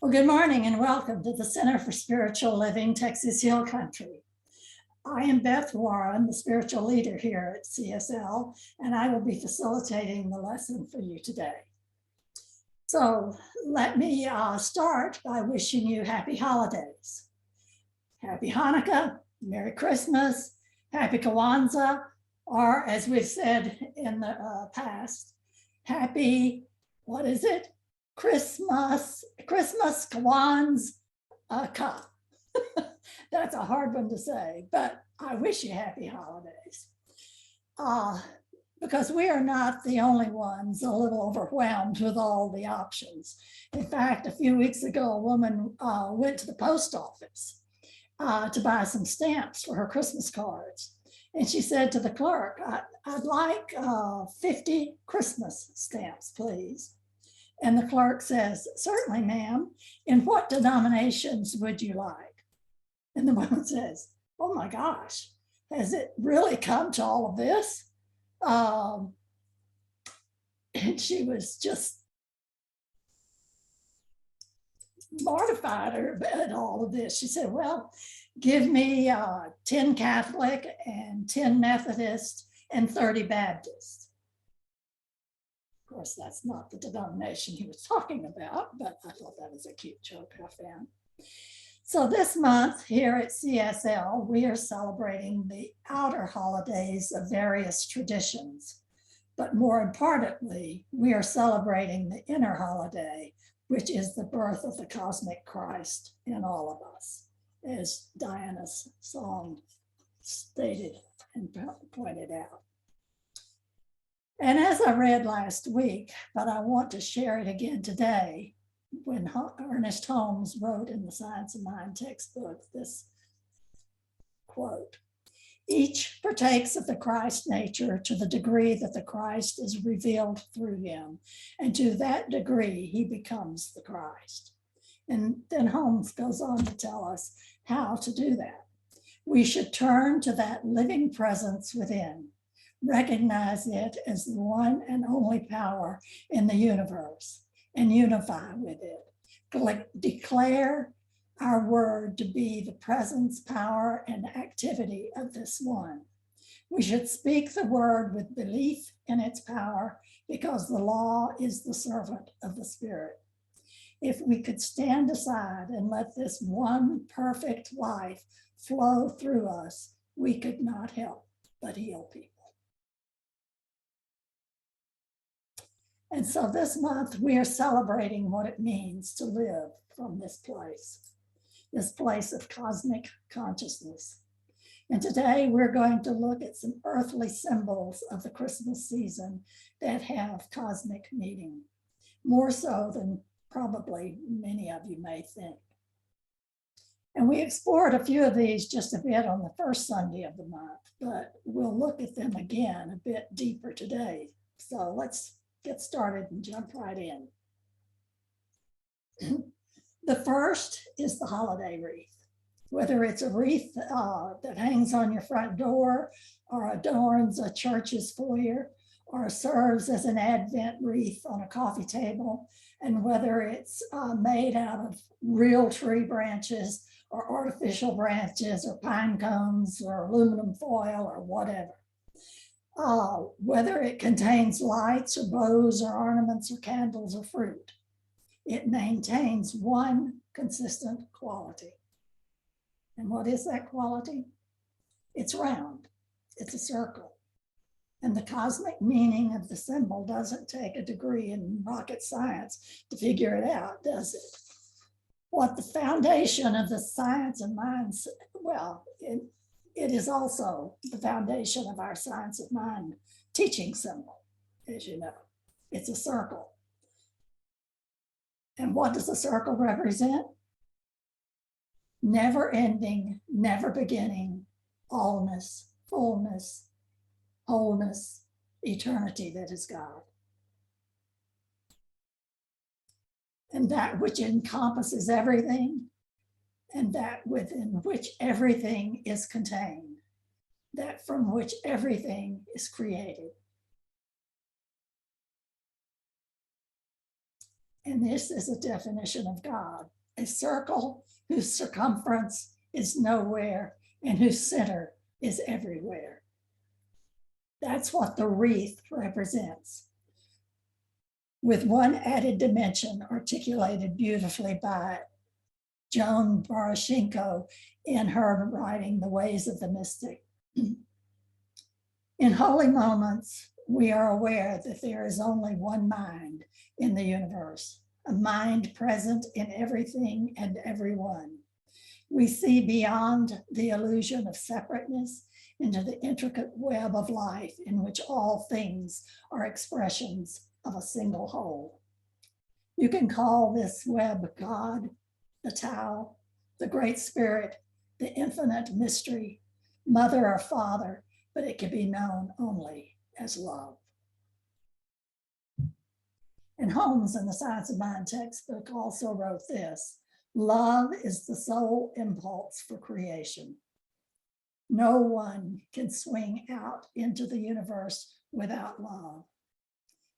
Well, good morning and welcome to the Center for Spiritual Living, Texas Hill Country. I am Beth Warren, the spiritual leader here at CSL, and I will be facilitating the lesson for you today. So let me start by wishing you happy holidays. Happy Hanukkah, Merry Christmas, Happy Kwanzaa, or as we've said in the past, Happy, what is it? Christmas Kwanzaa. That's a hard one to say, but I wish you happy holidays. Because we are not the only ones a little overwhelmed with all the options. In fact, a few weeks ago, a woman went to the post office to buy some stamps for her Christmas cards. And she said to the clerk, I'd like 50 Christmas stamps, please. And the clerk says, certainly, ma'am. In what denominations would you like? And the woman says, oh my gosh, has it really come to all of this? And she was just mortified at all of this. She said, well, give me 10 Catholic and 10 Methodist and 30 Baptist. Of course, that's not the denomination he was talking about, but I thought that was a cute joke I found. So this month here at CSL, we are celebrating the outer holidays of various traditions. But more importantly, we are celebrating the inner holiday, which is the birth of the cosmic Christ in all of us, as Diana's song stated and pointed out. And as I read last week, but I want to share it again today, when Ernest Holmes wrote in the Science of Mind textbook this quote, each partakes of the Christ nature to the degree that the Christ is revealed through him, and to that degree he becomes the Christ. And then Holmes goes on to tell us how to do that. We should turn to that living presence within, recognize it as the one and only power in the universe, and unify with it. Declare our word to be the presence, power, and activity of this one. We should speak the word with belief in its power, because the law is the servant of the Spirit. If we could stand aside and let this one perfect life flow through us, we could not help but heal people. And so this month we are celebrating what it means to live from this place of cosmic consciousness. And today we're going to look at some earthly symbols of the Christmas season that have cosmic meaning, more so than probably many of you may think. And we explored a few of these just a bit on the first Sunday of the month, but we'll look at them again a bit deeper today. So let's get started and jump right in. The first is the holiday wreath. Whether it's a wreath that hangs on your front door, or adorns a church's foyer, or serves as an Advent wreath on a coffee table, and whether it's made out of real tree branches or artificial branches or pine cones or aluminum foil or whatever. Whether it contains lights or bows or ornaments or candles or fruit, it maintains one consistent quality. And what is that quality? It's round, it's a circle. And the cosmic meaning of the symbol doesn't take a degree in rocket science to figure it out, does it? What the foundation of the Science of Mind, well, it is also the foundation of our Science of Mind teaching symbol, as you know. It's a circle. And what does the circle represent? Never ending, never beginning, allness, fullness, wholeness, eternity that is God. And that which encompasses everything, and that within which everything is contained, that from which everything is created. And this is a definition of God: a circle whose circumference is nowhere and whose center is everywhere. That's what the wreath represents, with one added dimension articulated beautifully by Joan Baroshenko in her writing, The Ways of the Mystic. In holy moments, we are aware that there is only one mind in the universe, a mind present in everything and everyone. We see beyond the illusion of separateness into the intricate web of life in which all things are expressions of a single whole. You can call this web God, the Tao, the Great Spirit, the infinite mystery, Mother or Father, but it can be known only as love. And Holmes, in the Science of Mind textbook, also wrote this: love is the sole impulse for creation. No one can swing out into the universe without love,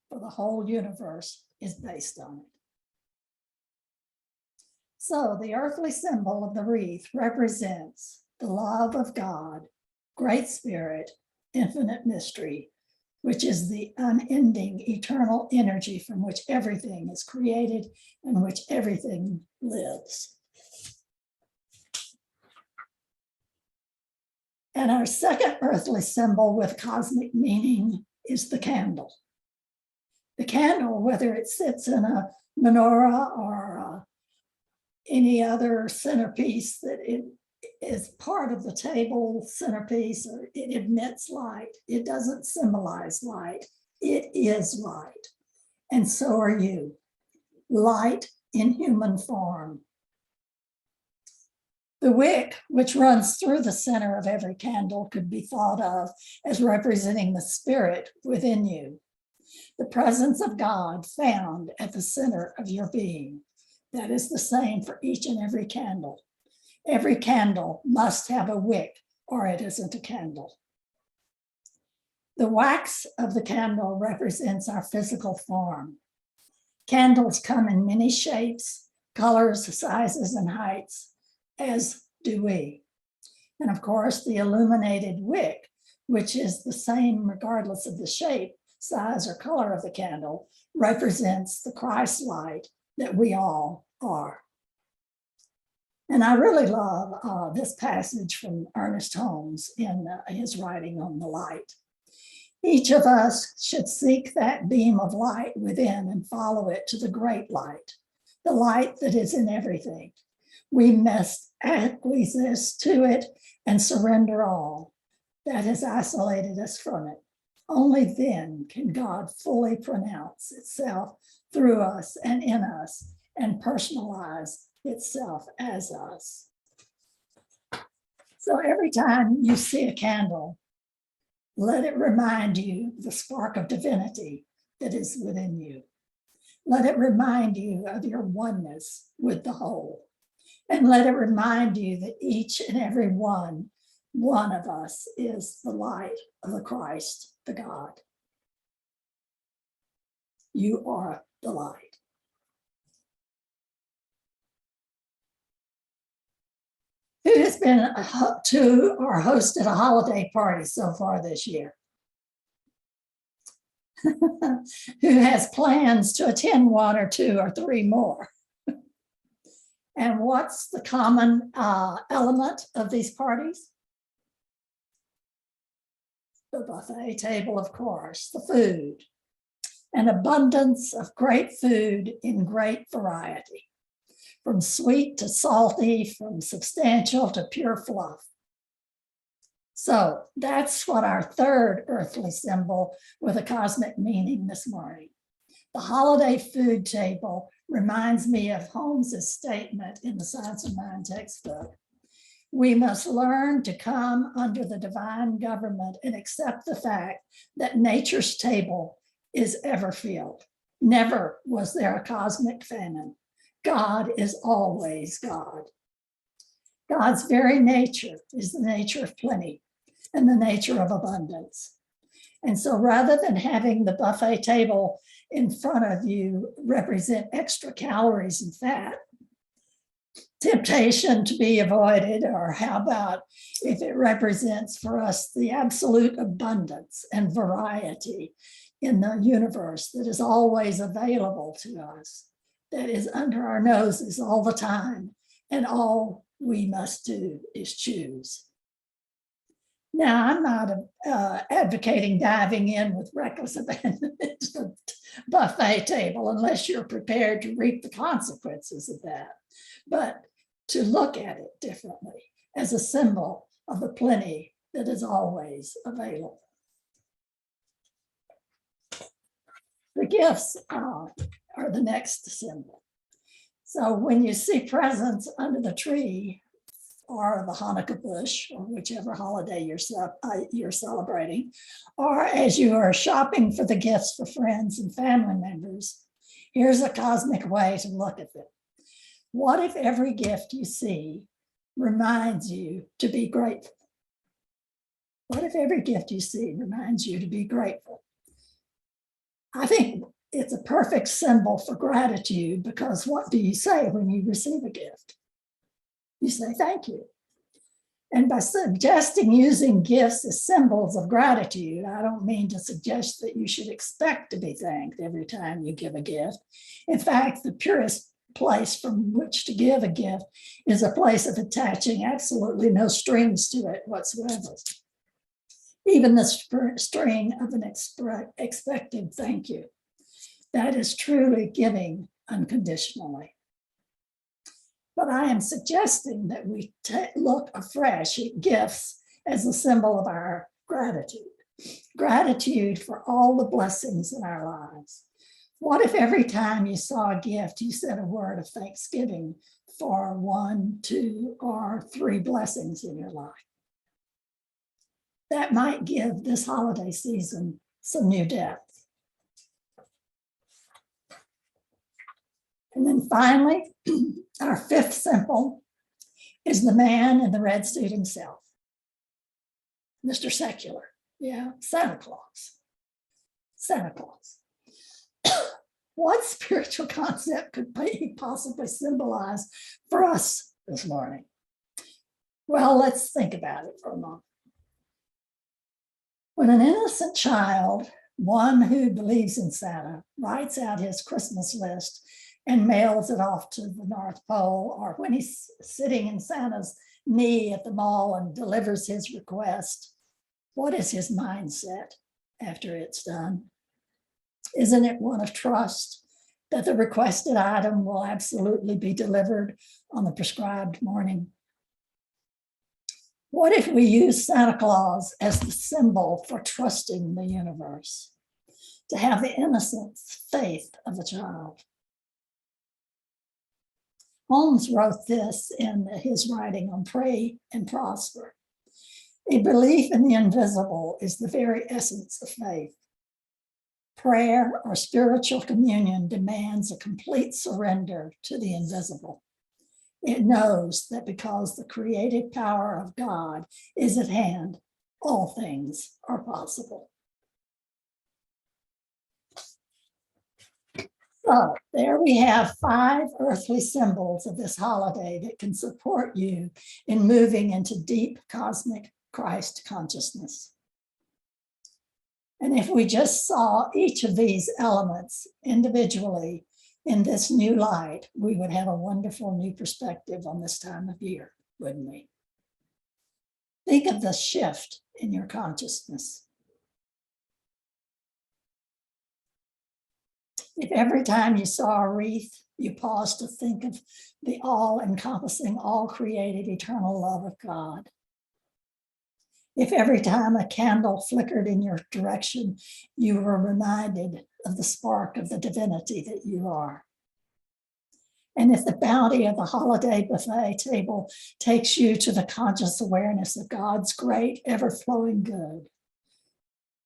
for the whole universe is based on it. So the earthly symbol of the wreath represents the love of God, Great Spirit, infinite mystery, which is the unending eternal energy from which everything is created and which everything lives. And our second earthly symbol with cosmic meaning is the candle. The candle, whether it sits in a menorah or any other centerpiece that it is part of the table centerpiece, or it emits light. It doesn't symbolize light. It is light. And so are you. Light in human form. The wick, which runs through the center of every candle, could be thought of as representing the spirit within you, the presence of God found at the center of your being. That is the same for each and every candle. Every candle must have a wick, or it isn't a candle. The wax of the candle represents our physical form. Candles come in many shapes, colors, sizes, and heights, as do we. And of course, the illuminated wick, which is the same regardless of the shape, size, or color of the candle, represents the Christ light that we all are. And I really love this passage from Ernest Holmes in his writing on the light. Each of us should seek that beam of light within and follow it to the great light, the light that is in everything. We must acquiesce to it and surrender all that has isolated us from it. Only then can God fully pronounce itself through us and in us and personalize itself as us. So every time you see a candle, let it remind you the spark of divinity that is within you. Let it remind you of your oneness with the whole. And let it remind you that each and every one of us is the light of the Christ, the God. You are the light. Who has been to or hosted a holiday party so far this year? Who has plans to attend one or two or three more? And what's the common element of these parties? The buffet table, of course, the food. An abundance of great food in great variety, from sweet to salty, from substantial to pure fluff. So that's what our third earthly symbol with a cosmic meaning this morning. The holiday food table reminds me of Holmes's statement in the Science of Mind textbook. We must learn to come under the divine government and accept the fact that nature's table is ever filled. Never was there a cosmic famine. God is always God. God's very nature is the nature of plenty and the nature of abundance. And so rather than having the buffet table in front of you represent extra calories and fat, temptation to be avoided? Or how about if it represents for us the absolute abundance and variety in the universe that is always available to us, that is under our noses all the time, and all we must do is choose? Now, I'm not advocating diving in with reckless abandon to the buffet table unless you're prepared to reap the consequences of that, but to look at it differently as a symbol of the plenty that is always available. The gifts are the next symbol. So when you see presents under the tree or the Hanukkah bush, or whichever holiday you're celebrating, or as you are shopping for the gifts for friends and family members, here's a cosmic way to look at them. What if every gift you see reminds you to be grateful? What if every gift you see reminds you to be grateful? I think it's a perfect symbol for gratitude, because what do you say when you receive a gift? You say thank you. And by suggesting using gifts as symbols of gratitude, I don't mean to suggest that you should expect to be thanked every time you give a gift. In fact, the purest place from which to give a gift is a place of attaching absolutely no strings to it whatsoever. Even the string of an expected thank you. That is truly giving unconditionally. But I am suggesting that we look afresh at gifts as a symbol of our gratitude. Gratitude for all the blessings in our lives. What if every time you saw a gift, you said a word of thanksgiving for 1, 2, or 3 blessings in your life? That might give this holiday season some new depth. And then finally, our 5th symbol is the man in the red suit himself, Mr. Secular. Yeah, Santa Claus. Santa Claus. What spiritual concept could he possibly symbolize for us this morning? Well, let's think about it for a moment. When an innocent child, one who believes in Santa, writes out his Christmas list and mails it off to the North Pole, or when he's sitting in Santa's knee at the mall and delivers his request, what is his mindset after it's done? Isn't it one of trust that the requested item will absolutely be delivered on the prescribed morning? What if we use Santa Claus as the symbol for trusting the universe, to have the innocent faith of a child? Holmes wrote this in his writing on Pray and Prosper. A belief in the invisible is the very essence of faith. Prayer or spiritual communion demands a complete surrender to the invisible. It knows that because the creative power of God is at hand, all things are possible. So there we have 5 earthly symbols of this holiday that can support you in moving into deep cosmic Christ consciousness. And if we just saw each of these elements individually in this new light, we would have a wonderful new perspective on this time of year, wouldn't we? Think of the shift in your consciousness. If every time you saw a wreath, you paused to think of the all-encompassing, all-created, eternal love of God. If every time a candle flickered in your direction, you were reminded of the spark of the divinity that you are. And if the bounty of the holiday buffet table takes you to the conscious awareness of God's great, ever-flowing good.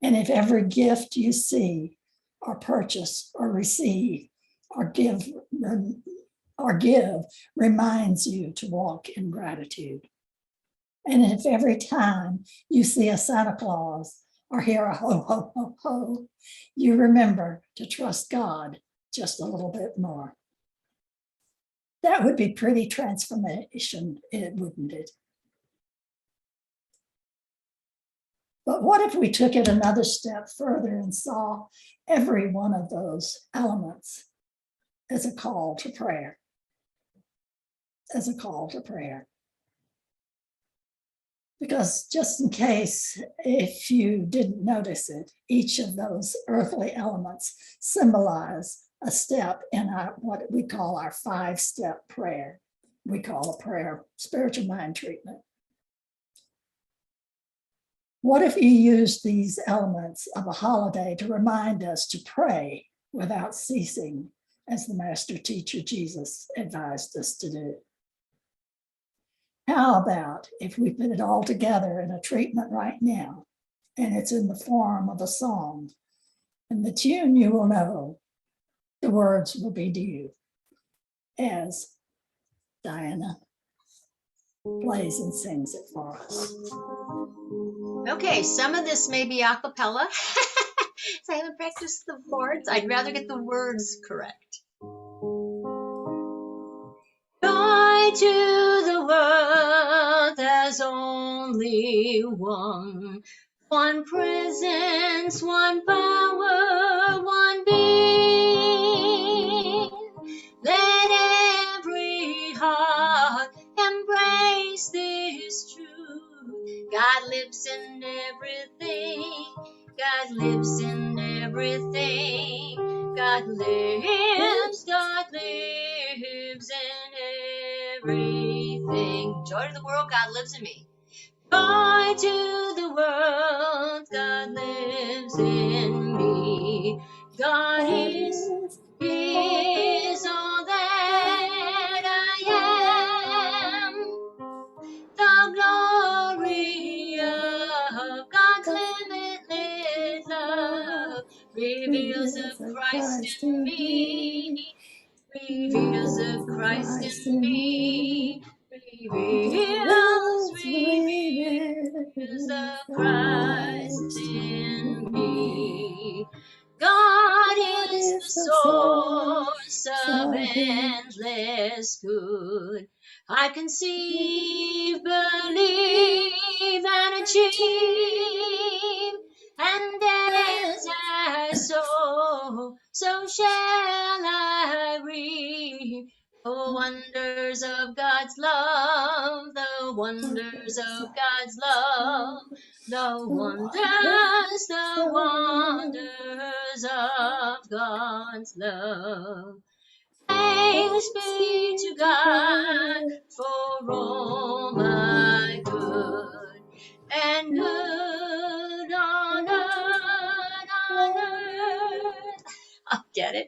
And if every gift you see or purchase or receive or give reminds you to walk in gratitude. And if every time you see a Santa Claus or hear a ho, ho, ho, ho, you remember to trust God just a little bit more. That would be pretty transformation, wouldn't it? But what if we took it another step further and saw every one of those elements as a call to prayer? As a call to prayer. Because just in case, if you didn't notice it, each of those earthly elements symbolize a step in what we call our 5-step prayer. We call a prayer spiritual mind treatment. What if you use these elements of a holiday to remind us to pray without ceasing, as the master teacher Jesus advised us to do? How about if we put it all together in a treatment right now, and it's in the form of a song, and the tune you will know, the words will be due, as Diana plays and sings it for us. Okay, some of this may be a cappella. So I haven't practiced the chords. I'd rather get the words correct. Joy to the world, there's only one presence, one power, one being. Let every heart embrace this truth. God lives in everything. God lives in everything. God lives in everything. Joy to the world, God lives in me. Joy to the world, God lives in me. God is all that I am. The glory of God's limitless love reveals of Christ in me. Reveals of Christ in me. Reveals of Christ in me. God is the source of endless good. I conceive, believe, and achieve, and as I sow, so shall I reap. The wonders of God's love, the wonders of God's love, the wonders of God's love. Thanks be to God for all my good and good on earth. I'll get it.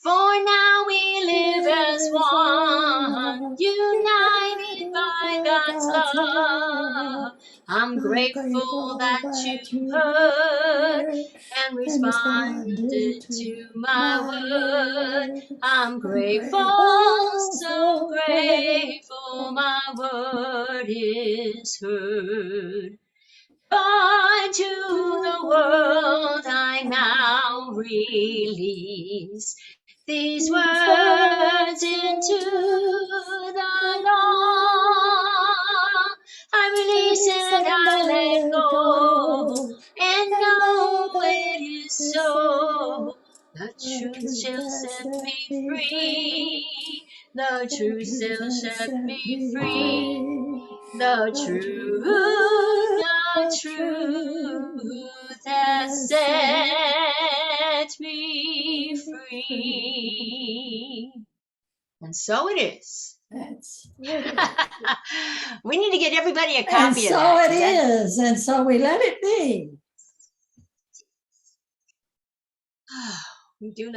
For now we live as one, united by God's love. I'm grateful that you heard and responded to my word. I'm grateful, so grateful my word is heard. Joy to the world, I now release these words into the law. I release and I let go, and know it is so. The truth shall set me free. The truth shall set me free. The truth has set me free. And so it is. We need to get everybody a copy of that. And so it is. And so we let it be. We do let